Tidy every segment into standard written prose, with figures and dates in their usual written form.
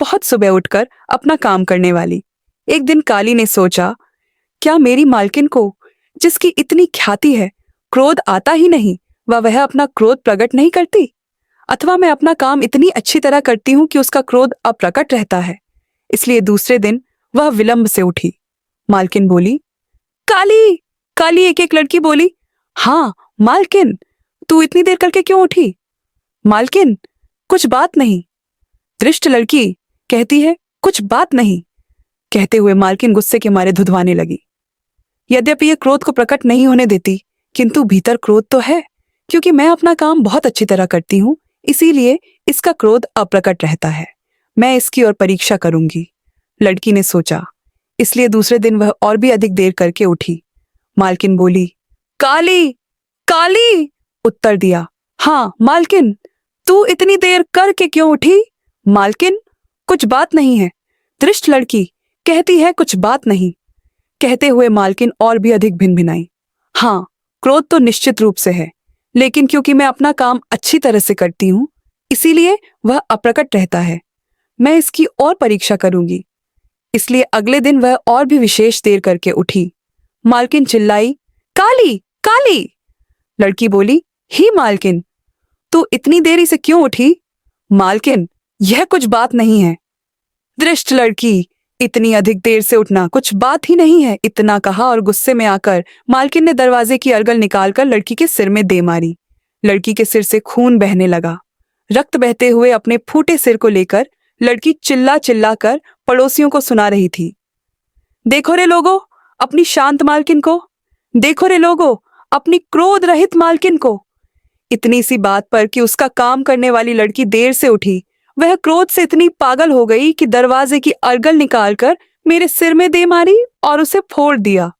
बहुत सुबह उठकर अपना काम करने वाली। एक दिन काली ने सोचा, क्या मेरी मालकिन को, जिसकी इतनी ख्याति है, क्रोध आता ही नहीं व वह अपना क्रोध प्रकट नहीं करती? अथवा मैं अपना काम इतनी अच्छी तरह करती हूँ कि उसका क्रोध अप्रकट रहता है। इसलिए दूसरे दिन वह विलंब से उठी। मालकिन बोली, काली। काली एक एक लड़की बोली, हाँ मालकिन, तू इतनी देर करके क्यों उठी? मालकिन, कुछ बात नहीं। दृष्ट लड़की कहती है, कुछ बात नहीं। कहते हुए मालकिन गुस्से के मारे धुधवाने लगी। यद्यपि यह क्रोध को प्रकट नहीं होने देती, किंतु भीतर क्रोध तो है, क्योंकि मैं अपना काम बहुत अच्छी तरह करती हूँ, इसीलिए इसका क्रोध अप्रकट रहता है। मैं इसकी और परीक्षा करूंगी, लड़की ने सोचा। इसलिए दूसरे दिन वह और भी अधिक देर करके उठी। मालकिन बोली, काली। काली उत्तर दिया, हाँ मालकिन, तू इतनी देर करके क्यों उठी? मालकिन, कुछ बात नहीं है। दृष्ट लड़की कहती है, कुछ बात नहीं। कहते हुए मालकिन और भी अधिक भिनभिनाई। हाँ, क्रोध तो निश्चित रूप से है, लेकिन क्योंकि मैं अपना काम अच्छी तरह से करती हूँ, इसीलिए वह अप्रकट रहता है। मैं इसकी और परीक्षा करूंगी। इसलिए अगले दिन वह और भी विशेष देर करके उठी। मालकिन चिल्लाई, काली। काली। लड़की बोली, ही मालकिन, तू इतनी देरी से क्यों उठी? मालकिन, यह कुछ बात नहीं है। दृष्ट लड़की, इतनी अधिक देर से उठना कुछ बात ही नहीं है। इतना कहा और गुस्से में आकर मालकिन ने दरवाजे की अर्गल निकालकर लड़की के सिर में दे मारी। लड़की के सिर से खून बहने लगा। रक्त बहते हुए अपने फूटे सिर को लेकर लड़की चिल्ला चिल्ला कर पड़ोसियों को सुना रही थी, देखो रे लोगो अपनी शांत मालकिन को, देखो रे लोगो अपनी क्रोध रहित मालकिन को। इतनी सी बात पर कि उसका काम करने वाली लड़की देर से उठी, वह क्रोध से इतनी पागल हो गई कि दरवाजे की अर्गल निकालकर मेरे सिर में दे मारी और उसे फोड़ दिया।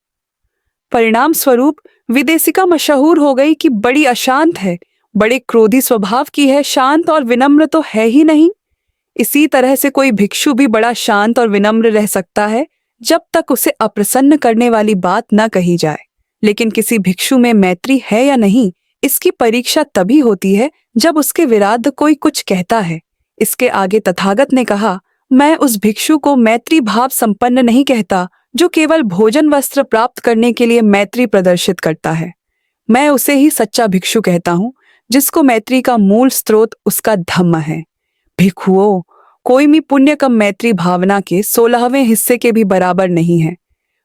परिणाम स्वरूप विदेशिका मशहूर हो गई कि बड़ी अशांत है, बड़े क्रोधी स्वभाव की है, शांत और विनम्र तो है ही नहीं। इसी तरह से कोई भिक्षु भी बड़ा शांत और विनम्र रह सकता है जब तक उसे अप्रसन्न करने वाली बात न कही जाए। लेकिन किसी भिक्षु में मैत्री है या नहीं, इसकी परीक्षा तभी होती है जब उसके विरुद्ध कोई कुछ कहता है। इसके आगे तथागत ने कहा, मैं उस भिक्षु को मैत्री भाव संपन्न नहीं कहता जो केवल भोजन वस्त्र प्राप्त करने के लिए मैत्री प्रदर्शित करता है। मैं उसे ही सच्चा भिक्षु कहता हूँ, जिसको मैत्री का मूल स्रोत उसका धम्म है। भिक्षुओं, कोई भी पुण्य कम मैत्री भावना के 16वें हिस्से के भी बराबर नहीं है।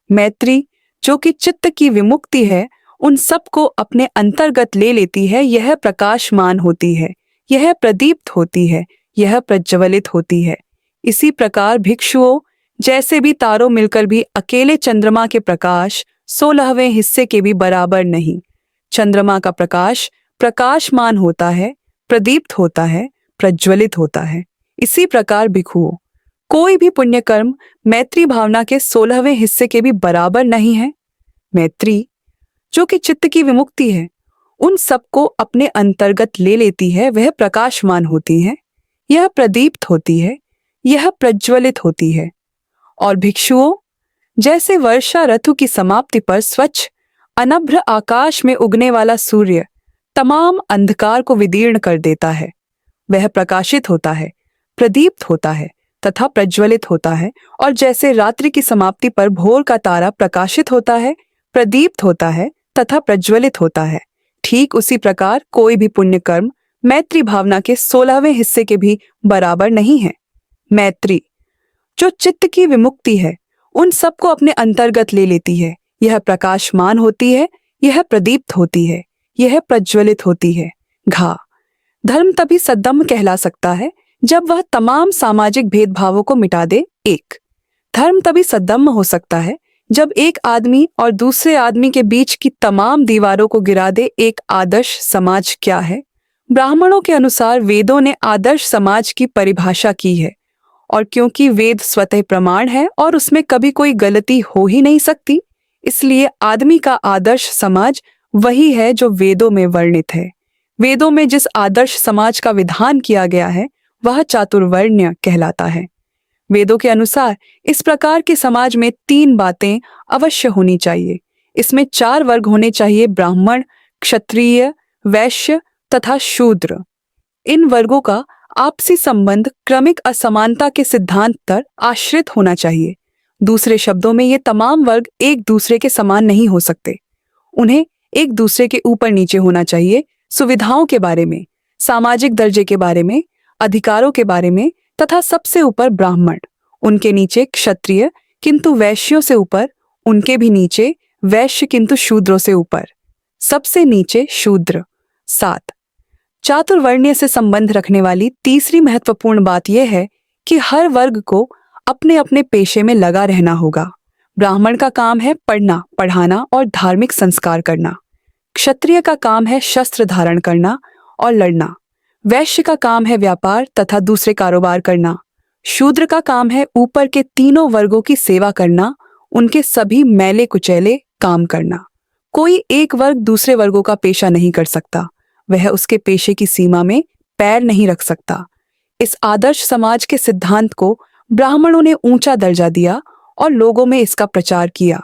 मैत्री, जो कि चित्त की विमुक्ति है, उन सब को अपने अंतर्गत ले लेती है। यह प्रकाशमान होती है, यह प्रदीप्त होती है, यह प्रज्वलित होती है। इसी प्रकार भिक्षुओं, जैसे भी तारों मिलकर भी अकेले चंद्रमा के प्रकाश 16वें हिस्से के भी बराबर नहीं। चंद्रमा का प्रकाश प्रकाशमान होता है, प्रदीप्त होता है, प्रज्वलित होता है। इसी प्रकार भिक्षुओं, कोई भी पुण्य कर्म मैत्री भावना के 16वें हिस्से के भी बराबर नहीं है। मैत्री, जो कि चित्त की विमुक्ति है, उन सबको अपने अंतर्गत ले लेती है। वह प्रकाशमान होती है, यह प्रदीप्त होती है, यह प्रज्वलित होती है। और भिक्षुओं, जैसे वर्षा ऋतु की समाप्ति पर स्वच्छ अनभ्र आकाश में उगने वाला सूर्य तमाम अंधकार को विदीर्ण कर देता है, वह प्रकाशित होता है, प्रदीप्त होता है तथा प्रज्वलित होता है। और जैसे रात्रि की समाप्ति पर भोर का तारा प्रकाशित होता है, प्रदीप्त होता है तथा प्रज्वलित होता है, ठीक उसी प्रकार कोई भी पुण्य कर्म मैत्री भावना के 16वें हिस्से के भी बराबर नहीं है। मैत्री, जो चित्त की विमुक्ति है, उन सबको अपने अंतर्गत ले लेती है। यह प्रकाशमान होती है, यह प्रदीप्त होती है, यह प्रज्वलित होती है। घा, धर्म तभी सद्धम्म कहला सकता है जब वह तमाम सामाजिक भेदभावों को मिटा दे। एक, धर्म तभी सद्धम्म हो सकता है जब एक आदमी और दूसरे आदमी के बीच की तमाम दीवारों को गिरा दे। एक आदर्श समाज क्या है? ब्राह्मणों के अनुसार वेदों ने आदर्श समाज की परिभाषा की है, और क्योंकि वेद स्वतः प्रमाण है और उसमें कभी कोई गलती हो ही नहीं सकती, इसलिए आदमी का आदर्श समाज वही है जो वेदों में वर्णित है। वेदों में जिस आदर्श समाज का विधान किया गया है वह चातुर्वर्ण्य कहलाता है। वेदों के अनुसार इस प्रकार के समाज में 3 बातें अवश्य होनी चाहिए। इसमें 4 वर्ग होने चाहिए, ब्राह्मण, क्षत्रिय, वैश्य तथा शूद्र। इन वर्गों का आपसी संबंध क्रमिक असमानता के सिद्धांत पर आश्रित होना चाहिए। दूसरे शब्दों में ये तमाम वर्ग एक दूसरे के समान नहीं हो सकते। उन्हें एक दूसरे के ऊपर नीचे होना चाहिए, सुविधाओं के बारे में, सामाजिक दर्जे के बारे में, अधिकारों के बारे में, तथा सबसे ऊपर ब्राह्मण, उनके नीचे क्षत्रिय किंतु वैश्यों से ऊपर, उनके भी नीचे वैश्य किंतु शूद्रों से ऊपर, सबसे नीचे शूद्र। 7 चातुर्वर्ण्य से संबंध रखने वाली तीसरी महत्वपूर्ण बात यह है कि हर वर्ग को अपने अपने पेशे में लगा रहना होगा। ब्राह्मण का काम है पढ़ना, पढ़ाना और धार्मिक संस्कार करना। क्षत्रिय का काम है शस्त्र धारण करना और लड़ना। वैश्य का काम है व्यापार तथा दूसरे कारोबार करना। शूद्र का काम है ऊपर के तीनों वर्गों की सेवा करना, उनके सभी मैले कुचैले काम करना। कोई एक वर्ग दूसरे वर्गों का पेशा नहीं कर सकता, वह उसके पेशे की सीमा में पैर नहीं रख सकता। इस आदर्श समाज के सिद्धांत को ब्राह्मणों ने ऊंचा दर्जा दिया और लोगों में इसका प्रचार किया।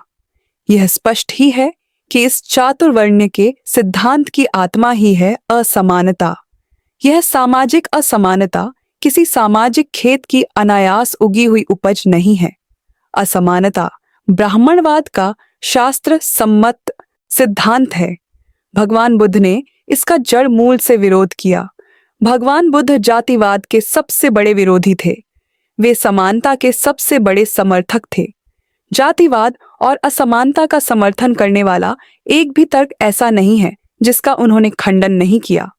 यह स्पष्ट ही है कि इस चातुर्वर्ण्य के सिद्धांत की आत्मा ही है असमानता। यह सामाजिक असमानता किसी सामाजिक खेत की अनायास उगी हुई उपज नहीं है। असमानता ब्राह्मणवाद का शास्त्र सम्मत सिद्धांत है। भगवान बुद्ध ने इसका जड़ मूल से विरोध किया। भगवान बुद्ध जातिवाद के सबसे बड़े विरोधी थे। वे समानता के सबसे बड़े समर्थक थे। जातिवाद और असमानता का समर्थन करने वाला एक भी तर्क ऐसा नहीं है जिसका उन्होंने खंडन नहीं किया।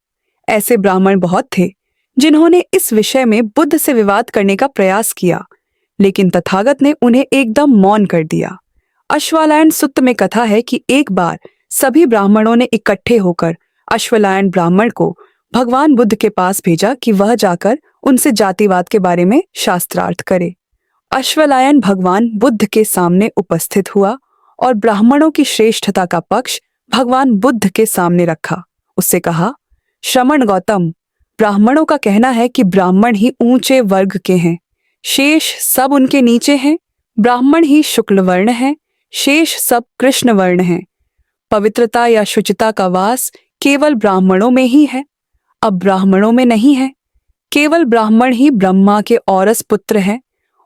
ऐसे ब्राह्मण बहुत थे जिन्होंने इस विषय में बुद्ध से विवाद करने का प्रयास किया, लेकिन तथागत ने उन्हें एकदम मौन कर दिया। अश्वलायन सुत्त में कथा है कि एक बार सभी ब्राह्मणों ने इकट्ठे होकर अश्वलायन ब्राह्मण को भगवान बुद्ध के पास भेजा कि वह जाकर उनसे जातिवाद के बारे में शास्त्रार्थ करे। अश्वलायन भगवान बुद्ध के सामने उपस्थित हुआ और ब्राह्मणों की श्रेष्ठता का पक्ष भगवान बुद्ध के सामने रखा। उससे कहा, श्रमण गौतम, ब्राह्मणों का कहना है कि ब्राह्मण ही ऊंचे वर्ग के हैं, शेष सब उनके नीचे हैं। ब्राह्मण ही शुक्ल वर्ण है, शेष सब कृष्ण वर्ण हैं। पवित्रता या शुचिता का वास केवल ब्राह्मणों में ही है, अब ब्राह्मणों में नहीं है। केवल ब्राह्मण ही ब्रह्मा के औरस पुत्र हैं,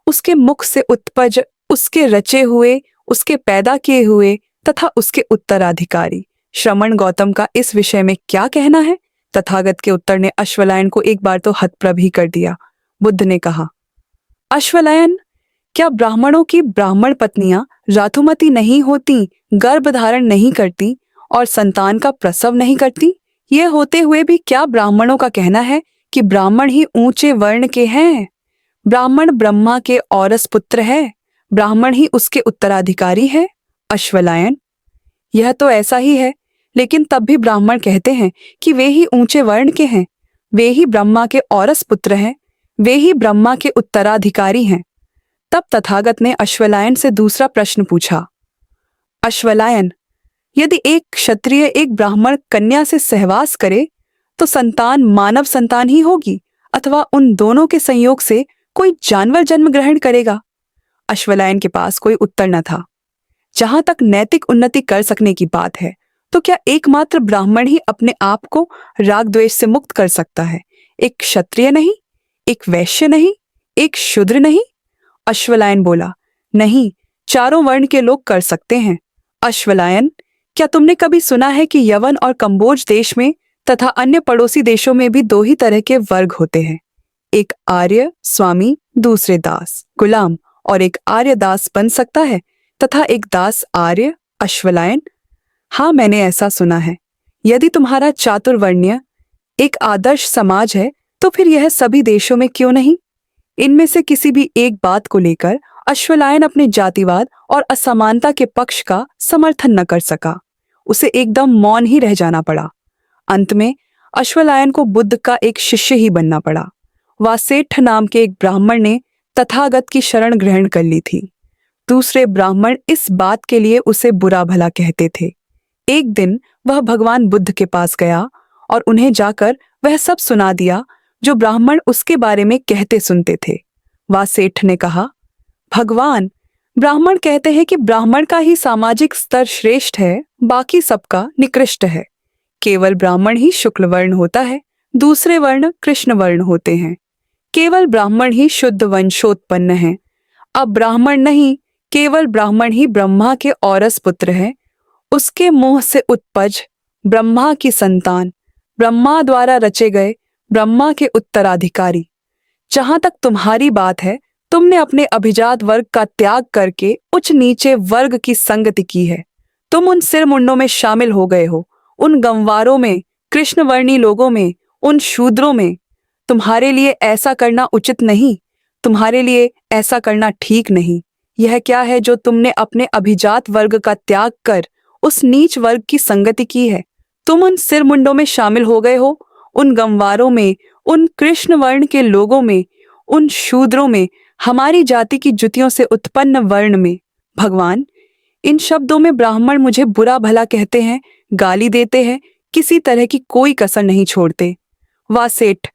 उसके मुख से उत्पज, उसके रचे हुए, उसके पैदा किए हुए तथा उसके उत्तराधिकारी। श्रमण गौतम का इस विषय में क्या कहना है? तथागत के उत्तर ने अश्वलायन को एक बार तो हतप्रभ ही कर दिया। बुद्ध ने कहा, अश्वलायन, क्या ब्राह्मणों की ब्राह्मण पत्नियां रातुमती नहीं होती, गर्भ धारण नहीं करती और संतान का प्रसव नहीं करती? यह होते हुए भी क्या ब्राह्मणों का कहना है कि ब्राह्मण ही ऊंचे वर्ण के हैं? ब्राह्मण ब्रह्मा के औरस पुत्र है, ब्राह्मण ही उसके उत्तराधिकारी है। अश्वलायन, यह तो ऐसा ही है, लेकिन तब भी ब्राह्मण कहते हैं कि वे ही ऊंचे वर्ण के हैं, वे ही ब्रह्मा के औरस पुत्र हैं, वे ही ब्रह्मा के उत्तराधिकारी हैं। तब तथागत ने अश्वलायन से दूसरा प्रश्न पूछा, अश्वलायन, यदि एक क्षत्रिय एक ब्राह्मण कन्या से सहवास करे तो संतान मानव संतान ही होगी अथवा उन दोनों के संयोग से कोई जानवर जन्म ग्रहण करेगा? अश्वलायन के पास कोई उत्तर न था। जहां तक नैतिक उन्नति कर सकने की बात है, तो क्या एकमात्र ब्राह्मण ही अपने आप को राग द्वेष से मुक्त कर सकता है? एक क्षत्रिय नहीं, एक वैश्य नहीं, एक शूद्र नहीं? अश्वलायन बोला, नहीं, चारों वर्ण के लोग कर सकते हैं। अश्वलायन, क्या तुमने कभी सुना है कि यवन और कंबोज देश में तथा अन्य पड़ोसी देशों में भी दो ही तरह के वर्ग होते हैं, एक आर्य स्वामी, दूसरे दास गुलाम, और एक आर्य दास बन सकता है तथा एक दास आर्य? अश्वलायन, हाँ, मैंने ऐसा सुना है। यदि तुम्हारा चातुर्वर्ण्य एक आदर्श समाज है तो फिर यह सभी देशों में क्यों नहीं? इनमें से किसी भी एक बात को लेकर अश्वलायन अपने जातिवाद और असमानता के पक्ष का समर्थन न कर सका। उसे एकदम मौन ही रह जाना पड़ा। अंत में अश्वलायन को बुद्ध का एक शिष्य ही बनना पड़ा। वासेठ नाम के एक ब्राह्मण ने तथागत की शरण ग्रहण कर ली थी। दूसरे ब्राह्मण इस बात के लिए उसे बुरा भला कहते थे। एक दिन वह भगवान बुद्ध के पास गया और उन्हें जाकर वह सब सुना दिया जो ब्राह्मण उसके बारे में कहते सुनते थे। वासेठ ने कहा, भगवान, ब्राह्मण कहते हैं कि ब्राह्मण का ही सामाजिक स्तर श्रेष्ठ है, बाकी सबका निकृष्ट है। केवल ब्राह्मण ही शुक्ल वर्ण होता है, दूसरे वर्ण कृष्ण वर्ण होते हैं। केवल ब्राह्मण ही शुद्ध वंशोत्पन्न हैं। अब ब्राह्मण नहीं, केवल ब्राह्मण ही ब्रह्मा के औरस पुत्र हैं। उसके मुंह से उत्पज ब्रह्मा की संतान, ब्रह्मा द्वारा रचे गए ब्रह्मा के उत्तराधिकारी। जहां तक तुम्हारी बात है, तुमने अपने अभिजात वर्ग का त्याग करके उच्च नीचे वर्ग की संगति की है। तुम उन सिर मुंडों में शामिल हो गए हो, उन गंवारों में, कृष्णवर्णी लोगों में, उन शूद्रों में। तुम्हारे लिए ऐसा करना उचित नहीं, तुम्हारे लिए ऐसा करना ठीक नहीं। यह क्या है जो तुमने अपने अभिजात वर्ग का त्याग कर उस नीच वर्ग की संगति की है? तुम उन सिर मुंडों में शामिल हो गए हो, उन गंवारों में, उन कृष्ण वर्ण के लोगों में, उन शूद्रों में, हमारी जाति की जुतियों से उत्पन्न वर्ण में। भगवान, इन शब्दों में ब्राह्मण मुझे बुरा भला कहते हैं, गाली देते हैं, किसी तरह की कोई कसर नहीं छोड़ते। वाह सेठ,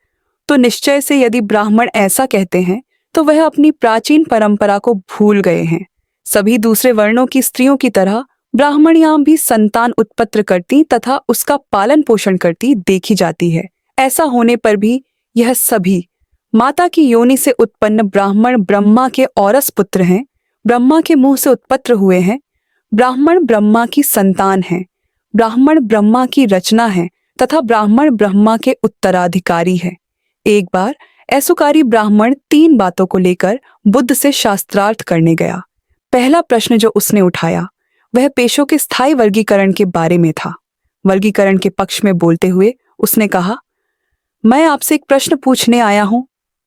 तो निश्चय से यदि ब्राह्मण ऐसा कहते हैं तो वह अपनी प्राचीन परंपरा को भूल गए हैं। सभी दूसरे वर्णों की स्त्रियों की तरह ब्राह्मणियां भी संतान उत्पन्न करती तथा उसका पालन पोषण करती देखी जाती है। ऐसा होने पर भी यह सभी माता की योनि से उत्पन्न ब्राह्मण ब्रह्मा के औरस पुत्र हैं, ब्रह्मा के मुंह से उत्पन्न हुए हैं। ब्राह्मण ब्रह्मा की संतान हैं, ब्राह्मण ब्रह्मा की रचना है तथा ब्राह्मण ब्रह्मा के उत्तराधिकारी है। एक बार ऐसुकारी ब्राह्मण 3 बातों को लेकर बुद्ध से शास्त्रार्थ करने गया। पहला प्रश्न जो उसने उठाया वह पेशों के स्थायी वर्गीकरण के बारे में था। वर्गीकरण के पक्ष में बोलते हुए उसने कहा, मैं आपसे एक प्रश्न पूछने आया हूं।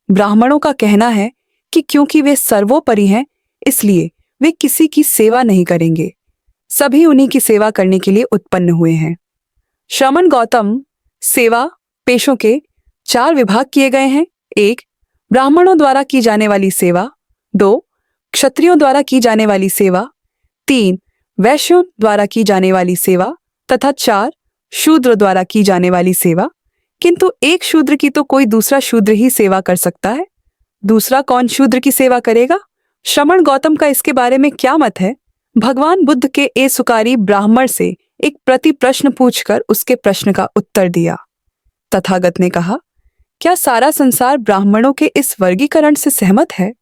ब्राह्मणों का कहना है कि क्योंकि वे सर्वोपरि हैं, इसलिए वे किसी की सेवा नहीं करेंगे, सभी उन्हीं की सेवा करने के लिए उत्पन्न हुए हैं। श्रमण गौतम, सेवा पेशों के 4 विभाग किए गए हैं। 1. ब्राह्मणों द्वारा की जाने वाली सेवा। 2. क्षत्रियों द्वारा की जाने वाली सेवा। 3. वैश्यों द्वारा की जाने वाली सेवा तथा 4. शूद्र द्वारा की जाने वाली सेवा। किंतु एक शूद्र की तो कोई दूसरा शूद्र ही सेवा कर सकता है, दूसरा कौन शूद्र की सेवा करेगा? श्रमण गौतम का इसके बारे में क्या मत है? भगवान बुद्ध के ऐसुकारी ब्राह्मण से एक प्रति प्रश्न पूछकर उसके प्रश्न का उत्तर दिया। तथागत ने कहा, क्या सारा संसार ब्राह्मणों के इस वर्गीकरण से सहमत है?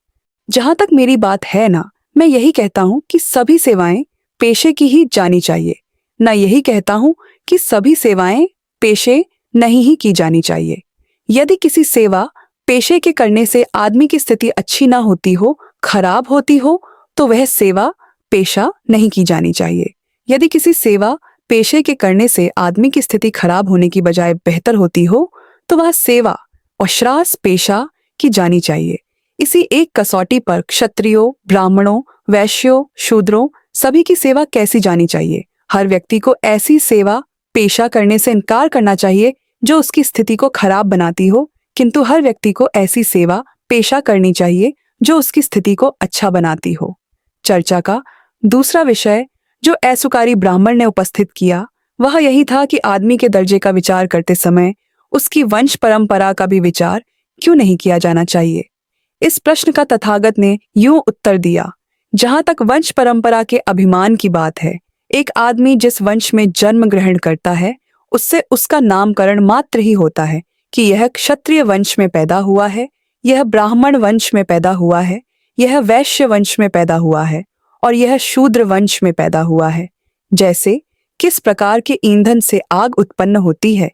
जहां तक मेरी बात है ना, मैं यही कहता हूं कि सभी सेवाएं पेशे की ही जानी चाहिए, न यही कहता हूं कि सभी सेवाएं पेशे नहीं ही की जानी चाहिए। यदि किसी सेवा पेशे के करने से आदमी की स्थिति अच्छी ना होती हो, खराब होती हो, तो वह सेवा पेशा नहीं की जानी चाहिए। यदि किसी सेवा पेशे के करने से आदमी की स्थिति खराब होने की बजाय बेहतर होती हो, तो वह सेवा अश्रास पेशा की जानी चाहिए। इसी एक कसौटी पर क्षत्रियों, ब्राह्मणों, वैश्यों, शूद्रों सभी की सेवा कैसी जानी चाहिए? हर व्यक्ति को ऐसी सेवा पेशा करने से इनकार करना चाहिए जो उसकी स्थिति को खराब बनाती हो, किंतु हर व्यक्ति को ऐसी सेवा पेशा करनी चाहिए जो उसकी स्थिति को अच्छा बनाती हो। चर्चा का दूसरा विषय जो ऐसुकारी ब्राह्मण ने उपस्थित किया वह यही था कि आदमी के दर्जे का विचार करते समय उसकी वंश परंपरा का भी विचार क्यों नहीं किया जाना चाहिए। इस प्रश्न का तथागत ने यूं उत्तर दिया, जहां तक वंश परंपरा के अभिमान की बात है, एक आदमी जिस वंश में जन्म ग्रहण करता है उससे उसका नामकरण मात्र ही होता है कि यह क्षत्रिय वंश में पैदा हुआ है, यह ब्राह्मण वंश में पैदा हुआ है, यह वैश्य वंश में पैदा हुआ है और यह शूद्र वंश में पैदा हुआ है। जैसे किस प्रकार के ईंधन से आग उत्पन्न होती है,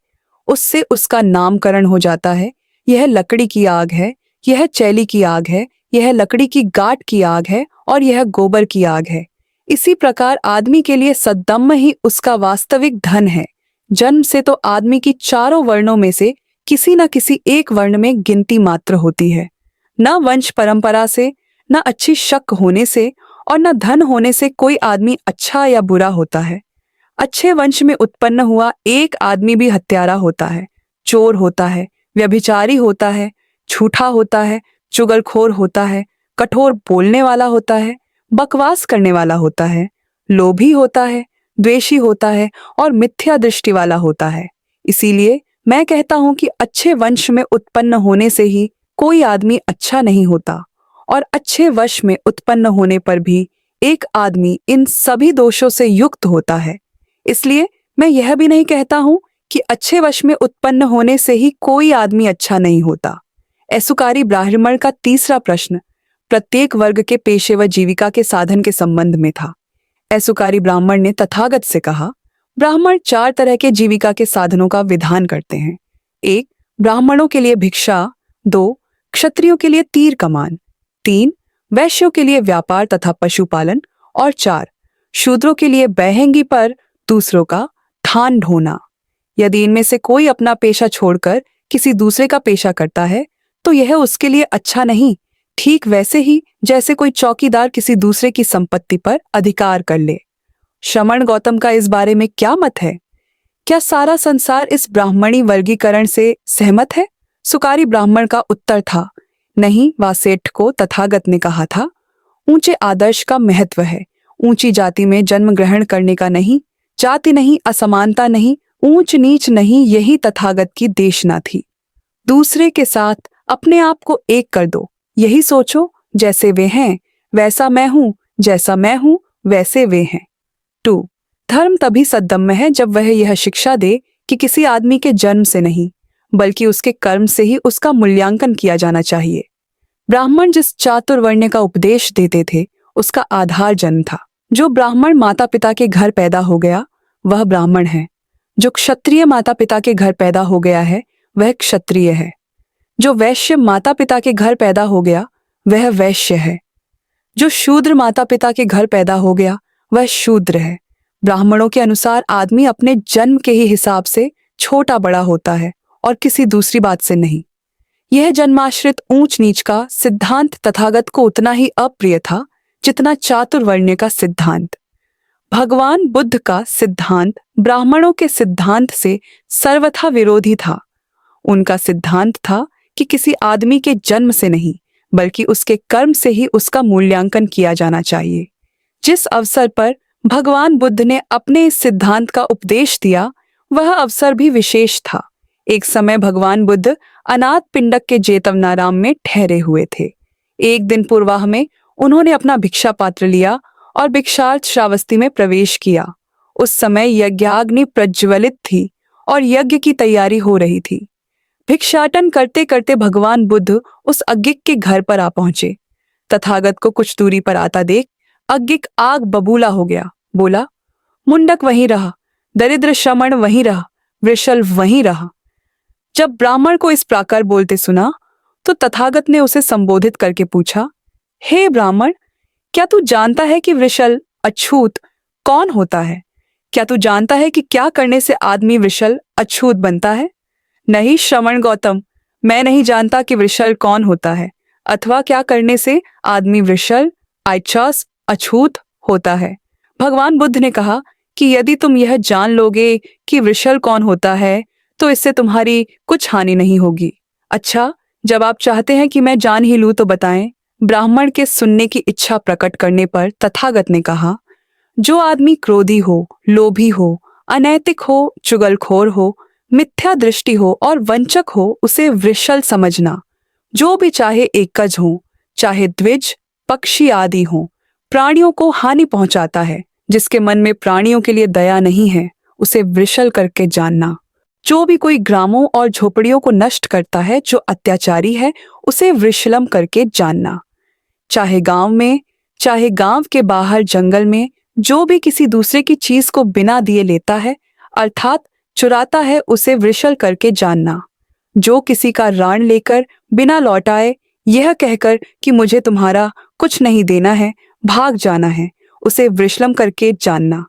उससे उसका नामकरण हो जाता है। यह लकड़ी की आग है, यह चैली की आग है, यह लकड़ी की गांठ की आग है और यह गोबर की आग है। इसी प्रकार आदमी के लिए सद्दम्म ही उसका वास्तविक धन है। जन्म से तो आदमी की चारों वर्णों में से किसी न किसी एक वर्ण में गिनती मात्र होती है। न वंश परंपरा से, न अच्छी शक होने से और न धन होने से कोई आदमी अच्छा या बुरा होता है। अच्छे वंश में उत्पन्न हुआ एक आदमी भी हत्यारा होता है, चोर होता है, व्यभिचारी होता है, झूठा होता है, चुगलखोर होता है, कठोर बोलने वाला होता है, बकवास करने वाला होता है, लोभी होता है, द्वेषी होता है और मिथ्या दृष्टि वाला होता है। इसीलिए मैं कहता हूं कि अच्छे वंश में उत्पन्न होने से ही कोई आदमी अच्छा नहीं होता और अच्छे वंश में उत्पन्न होने पर भी एक आदमी इन सभी दोषों से युक्त होता है। इसलिए मैं यह भी नहीं कहता हूं कि अच्छे वश में उत्पन्न होने से ही कोई आदमी अच्छा नहीं होता। ऐसुकारी ब्राह्मण का तीसरा प्रश्न प्रत्येक वर्ग के पेशे व जीविका के साधन के संबंध में था। ऐसुकारी ब्राह्मण ने तथागत से कहा, ब्राह्मण 4 तरह के जीविका के साधनों का विधान करते हैं। 1. ब्राह्मणों के लिए भिक्षा। 2. क्षत्रियों के लिए तीर कमान। 3. वैश्यों के लिए व्यापार तथा पशुपालन। और 4. शूद्रों के लिए बहंगी पर दूसरों का धान ढोना। यदि इनमें से कोई अपना पेशा छोड़कर किसी दूसरे का पेशा करता है तो यह उसके लिए अच्छा नहीं, ठीक वैसे ही जैसे कोई चौकीदार किसी दूसरे की संपत्ति पर अधिकार कर ले। श्रमण गौतम का इस बारे में क्या मत है? क्या सारा संसार इस ब्राह्मणी वर्गीकरण से सहमत है? सुकारी ब्राह्मण का उत्तर था, नहीं। वासेठ को तथागत ने कहा था, ऊंचे आदर्श का महत्व है, ऊंची जाति में जन्म ग्रहण करने का नहीं। जाति नहीं, असमानता नहीं, ऊंच नीच नहीं, यही तथागत की देशना थी। दूसरे के साथ अपने आप को एक कर दो, यही सोचो, जैसे वे हैं वैसा मैं हूं, जैसा मैं हूं वैसे वे हैं। 2. धर्म तभी सद्गम्य है जब वह यह शिक्षा दे कि किसी आदमी के जन्म से नहीं बल्कि उसके कर्म से ही उसका मूल्यांकन किया जाना चाहिए। ब्राह्मण जिस चातुर्वर्ण्य का उपदेश देते थे उसका आधार जन्म था। जो ब्राह्मण माता पिता के घर पैदा हो गया वह ब्राह्मण है। जो क्षत्रिय माता पिता के घर पैदा हो गया है वह क्षत्रिय है। जो वैश्य माता पिता के घर पैदा हो गया वह वैश्य है। जो शूद्र माता पिता के घर पैदा हो गया वह शूद्र है। ब्राह्मणों के अनुसार आदमी अपने जन्म के ही हिसाब से छोटा बड़ा होता है और किसी दूसरी बात से नहीं। यह जन्माश्रित ऊंच नीच का सिद्धांत तथागत को उतना ही अप्रिय था जितना चातुर्वर्ण्य का सिद्धांत। भगवान बुद्ध का सिद्धांत ब्राह्मणों के सिद्धांत से सर्वथा विरोधी था। उनका सिद्धांत था कि किसी आदमी के जन्म से नहीं बल्कि उसके कर्म से ही उसका मूल्यांकन किया जाना चाहिए। जिस अवसर पर भगवान बुद्ध ने अपने इस सिद्धांत का उपदेश दिया वह अवसर भी विशेष था। एक समय भगवान बुद्ध अनाथ पिंडक के जेतवनाराम में ठहरे हुए थे। एक दिन पूर्वाह में उन्होंने अपना भिक्षा पात्र लिया और भिक्षार्थ श्रावस्ती में प्रवेश किया। उस समय यज्ञाग्नि प्रज्वलित थी और यज्ञ की तैयारी हो रही थी। भिक्षाटन करते करते भगवान बुद्ध उस अज्ञिक के घर पर आ पहुंचे। तथागत को कुछ दूरी पर आता देख अज्ञिक आग बबूला हो गया। बोला, मुंडक वहीं रहा, दरिद्र श्रमण वहीं रहा, वृषल वहीं रहा। जब ब्राह्मण को इस प्रकार बोलते सुना तो तथागत ने उसे संबोधित करके पूछा, हे ब्राह्मण, क्या तू जानता है कि वृषल अछूत कौन होता है? क्या तू जानता है कि क्या करने से आदमी वृषल अछूत बनता है? नहीं श्रमण गौतम, मैं नहीं जानता कि वृषल कौन होता है अथवा क्या करने से आदमी वृषल आइचास अछूत होता है। भगवान बुद्ध ने कहा कि यदि तुम यह जान लोगे कि वृषल कौन होता है तो इससे तुम्हारी कुछ हानि नहीं होगी। अच्छा, जब आप चाहते हैं कि मैं जान ही लूं तो बताएं। ब्राह्मण के सुनने की इच्छा प्रकट करने पर तथागत ने कहा, जो आदमी क्रोधी हो, लोभी हो, अनैतिक हो, चुगलखोर हो, मिथ्या दृष्टि हो और वंचक हो उसे वृषल समझना। जो भी चाहे एकज हो, चाहे द्विज पक्षी आदि हो, प्राणियों को हानि पहुंचाता है, जिसके मन में प्राणियों के लिए दया नहीं है उसे वृषल करके जानना। जो भी कोई ग्रामों और झोपड़ियों को नष्ट करता है, जो अत्याचारी है, उसे वृषलम करके जानना। चाहे गांव में, चाहे गांव के बाहर जंगल में, जो भी किसी दूसरे की चीज को बिना दिए लेता है अर्थात चुराता है उसे वृषल करके जानना। जो किसी का ऋण लेकर बिना लौटाए यह कहकर कि मुझे तुम्हारा कुछ नहीं देना है, भाग जाना है, उसे वृषलम करके जानना।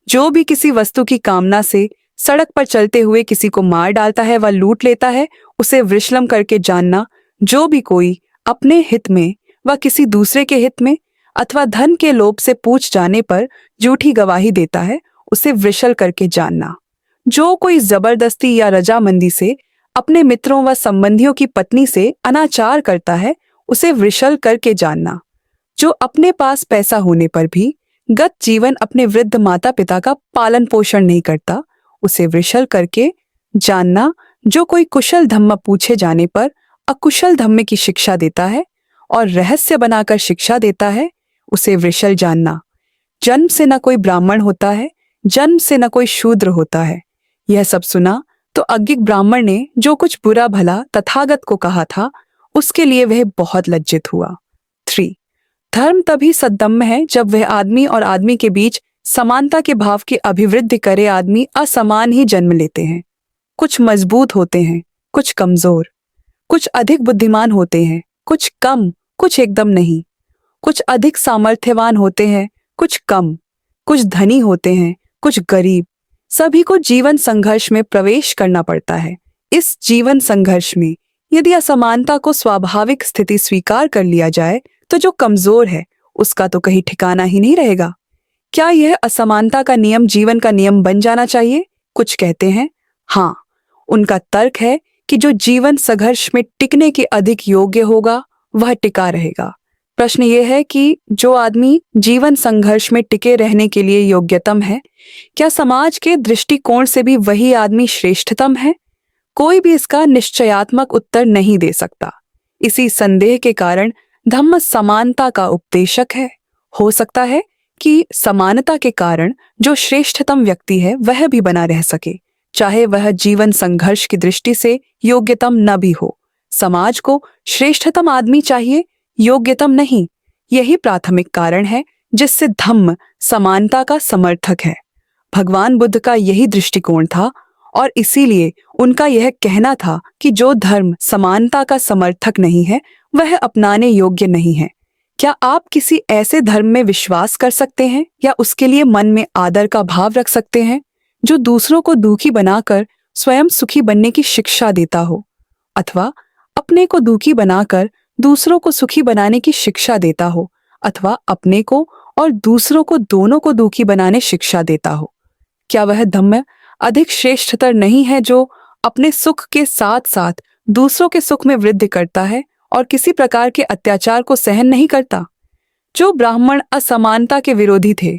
जो भी किसी वस्तु की कामना से सड़क पर चलते हुए किसी को मार डालता है व लूट लेता है उसे वृषलम करके जानना। जो भी कोई अपने हित में व किसी दूसरे के हित में अथवा धन के लोभ से पूछ जाने पर झूठी गवाही देता है उसे वृषल करके जानना। जो कोई जबरदस्ती या रजामंदी से अपने मित्रों व संबंधियों की पत्नी से अनाचार करता है उसे वृषल करके जानना। जो अपने पास पैसा होने पर भी गत जीवन अपने वृद्ध माता पिता का पालन पोषण नहीं करता उसे वृषल करके जानना। जो कोई कुशल धम्म पूछे जाने पर अकुशल धम्म की शिक्षा देता है और रहस्य बनाकर शिक्षा देता है उसे वृषल जानना। जन्म से न कोई ब्राह्मण होता है, जन्म से न कोई शूद्र होता है। यह सब सुना तो अज्ञिक ब्राह्मण ने जो कुछ बुरा भला तथागत को कहा था उसके लिए वह बहुत लज्जित हुआ। 3. धर्म तभी सद्दम्य है जब वह आदमी और आदमी के बीच समानता के भाव की अभिवृद्धि करे। आदमी असमान ही जन्म लेते हैं, कुछ मजबूत होते हैं, कुछ कमजोर, कुछ अधिक बुद्धिमान होते हैं, कुछ कम, कुछ एकदम नहीं, कुछ अधिक सामर्थ्यवान होते हैं, कुछ कम, कुछ धनी होते हैं, कुछ गरीब। सभी को जीवन संघर्ष में प्रवेश करना पड़ता है। इस जीवन संघर्ष में यदि असमानता को स्वाभाविक स्थिति स्वीकार कर लिया जाए तो जो कमजोर है उसका तो कहीं ठिकाना ही नहीं रहेगा। क्या यह असमानता का नियम जीवन का नियम बन जाना चाहिए? कुछ कहते हैं हाँ। उनका तर्क है कि जो जीवन संघर्ष में टिकने के अधिक योग्य होगा वह टिका रहेगा। प्रश्न यह है कि जो आदमी जीवन संघर्ष में टिके रहने के लिए योग्यतम है, क्या समाज के दृष्टिकोण से भी वही आदमी श्रेष्ठतम है? कोई भी इसका निश्चयात्मक उत्तर नहीं दे सकता। इसी संदेह के कारण धम्म समानता का उपदेशक है। हो सकता है कि समानता के कारण जो श्रेष्ठतम व्यक्ति है वह भी बना रह सके, चाहे वह जीवन संघर्ष की दृष्टि से योग्यतम न भी हो। समाज को श्रेष्ठतम आदमी चाहिए, योग्यतम नहीं। यही प्राथमिक कारण है जिससे धम्म समानता का समर्थक है। भगवान बुद्ध का यही दृष्टिकोण था और इसीलिए उनका यह कहना था कि जो धर्म समानता का समर्थक नहीं है वह अपनाने योग्य नहीं है। क्या आप किसी ऐसे धर्म में विश्वास कर सकते हैं या उसके लिए मन में आदर का भाव रख सकते हैं जो दूसरों को दुखी बनाकर स्वयं सुखी बनने की शिक्षा देता हो, अथवा अपने को दुखी बनाकर दूसरों को सुखी बनाने की शिक्षा देता हो, अथवा अपने को और दूसरों को दोनों को दुखी बनाने शिक्षा देता हो? क्या वह धम्म अधिक श्रेष्ठतर नहीं है जो अपने सुख के साथ साथ दूसरों के सुख में वृद्धि करता है और किसी प्रकार के अत्याचार को सहन नहीं करता? जो ब्राह्मण असमानता के विरोधी थे,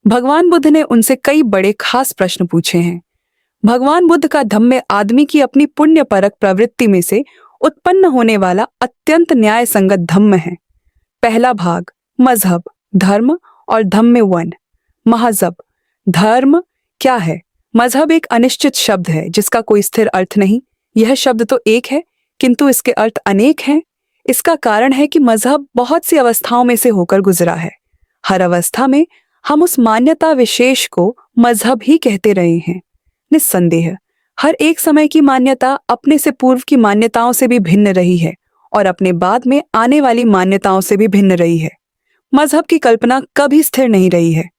भगवान बुद्ध ने उनसे कई बड़े खास प्रश्न पूछे हैं। भगवान बुद्ध का धम्म आदमी की अपनी पुण्य परक प्रवृत्ति में से उत्पन्न होने वाला अत्यंत न्याय संगत धम्म है। पहला भाग मजहब, धर्म और धम्म 1। महजब। धर्म क्या है? मजहब एक अनिश्चित शब्द है जिसका कोई स्थिर अर्थ नहीं। यह शब्द तो एक है किंतु इसके अर्थ अनेक हैं। इसका कारण है कि मजहब बहुत सी अवस्थाओं में से होकर गुजरा है। हर अवस्था में हम उस मान्यता विशेष को मजहब ही कहते रहे हैं। निस्संदेह हर एक समय की मान्यता अपने से पूर्व की मान्यताओं से भी भिन्न रही है और अपने बाद में आने वाली मान्यताओं से भी भिन्न रही है। मजहब की कल्पना कभी स्थिर नहीं रही है।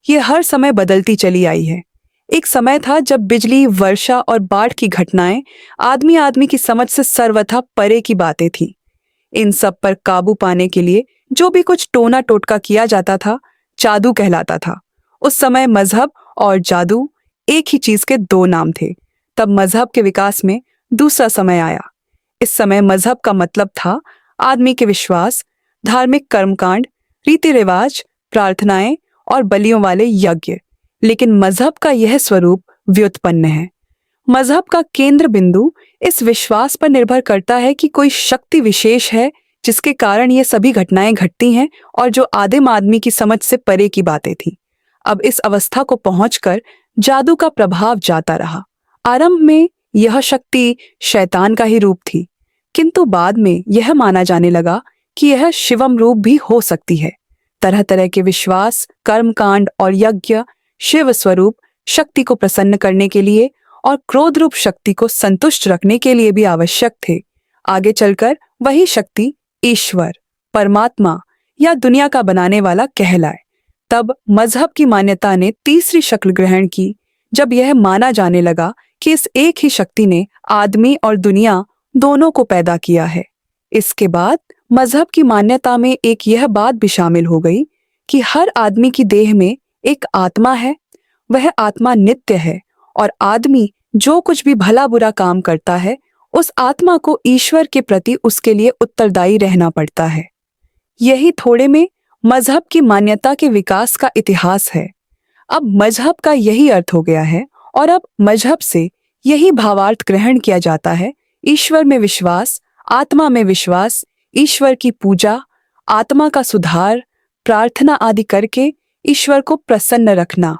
ये हर समय बदलती चली आई है। एक समय था जब बिजली, वर्षा और बाढ़ की घटनाएं आदमी की समझ से सर्वथा परे की बातें थीं। इन सब पर काबू पाने के लिए जो भी कुछ टोना टोटका किया जाता था जादू कहलाता था। उस समय मजहब और जादू एक ही चीज के दो नाम थे। तब मजहब के विकास में दूसरा समय आया। इस समय मजहब का मतलब था आदमी के विश्वास, धार्मिक कर्मकांड, रीति रिवाज, प्रार्थनाएं और बलियों वाले यज्ञ। लेकिन मजहब का यह स्वरूप व्युत्पन्न है। मजहब का केंद्र बिंदु इस विश्वास पर निर्भर करता है कि कोई शक्ति विशेष है जिसके कारण ये सभी घटनाएं घटती हैं और जो आदिम आदमी की समझ से परे की बातें थी। अब इस अवस्था को पहुंचकर जादू का प्रभाव जाता रहा। आरंभ में यह शक्ति शैतान का ही रूप थी, किंतु बाद में यह माना जाने लगा कि यह शिवम रूप भी हो सकती है। तरह तरह के विश्वास, कर्मकांड और यज्ञ शिव स्वरूप शक्ति को प्रसन्न करने के लिए और क्रोध रूप शक्ति को संतुष्ट रखने के लिए भी आवश्यक थे। आगे चलकर वही शक्ति ईश्वर, परमात्मा या दुनिया का बनाने वाला कहलाए। तब मजहब की मान्यता ने तीसरी शक्ल ग्रहण की, जब यह माना जाने लगा कि इस एक ही शक्ति ने आदमी और दुनिया दोनों को पैदा किया है। इसके बाद मजहब की मान्यता में एक यह बात भी शामिल हो गई कि हर आदमी की देह में एक आत्मा है। वह आत्मा नित्य है और आदमी जो कुछ भी भला बुरा काम करता है उस आत्मा को ईश्वर के प्रति उसके लिए उत्तरदायी रहना पड़ता है। यही थोड़े में मजहब की मान्यता के विकास का इतिहास है। अब मजहब का यही अर्थ हो गया है और अब मजहब से यही भावार्थ ग्रहण किया जाता है। ईश्वर में विश्वास, आत्मा में विश्वास, ईश्वर की पूजा, आत्मा का सुधार, प्रार्थना आदि करके ईश्वर को प्रसन्न रखना।